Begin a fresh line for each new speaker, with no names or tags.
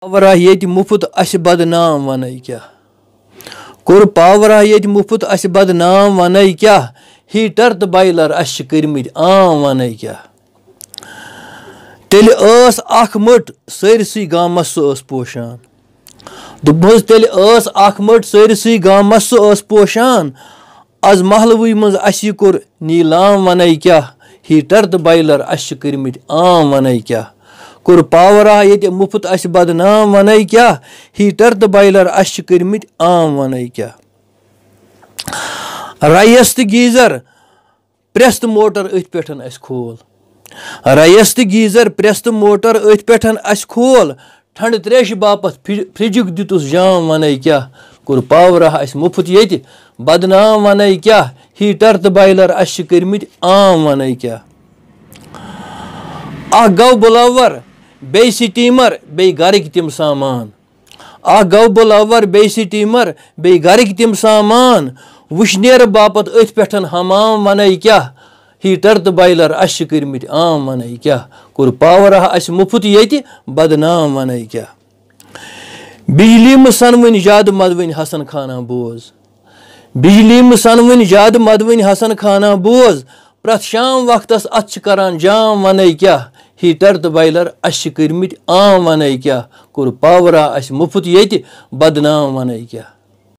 पावरा येति मुफ्त अस बदनाम वनै क्या कोर पावरा येति मुफ्त अस बदनाम वनै क्या हीटर तो बायलर अस कर्मित आम वनै क्या तेल अख मट सरसै गामस सो पोशान दोपमस तेल अख मट सरसै गामस सो पोशान आज महलवै मज अस कोर नीलाम वनै क्या हीटर तो बायलर अस कर्मित आम वनै क्या कोर पावरा ये मुफ्त अस बदनाम वनै क्या हीटर तो बायलर अस कर्मित आम वनै क्या राइस तो गीजर प्रेस तो मोटर अथ पे अस खोल राइस तो गीजर प्रेस तो मोटर अथ पे अस खोल ठंड त्रेश बापत फ्रिजुक दितुस जाम वनै क्या कोर पावरा अस मुफ्त ये बदनाम वनै क्या हीटर तो बायलर अस कर्मित आम वनै क्या गौ बुलावर बे स्टीमर बे गरक तम सामान गौ बुलावर बे स्टीमर बे गरक तम सामान वुशनेर बापत अथ पे हमाम वनै क्या हीटर तो बायलर अस कर्मित आम वनै क्या कोर पावरा अस मुफ्त ये बदनाम वनै क्या बिजली सनवन ज्यादा मदवन हसन खाना बोज बिजली सनवन ज्यादा मदवन हसन खाना बोज प्रत शाम वक्तस अत करान जाम वनै क्या हीटर तो बायलर अस कर्मित आम वनै क्या कोर पावरा अस मुफ्त ये बदनाम वनै क्या।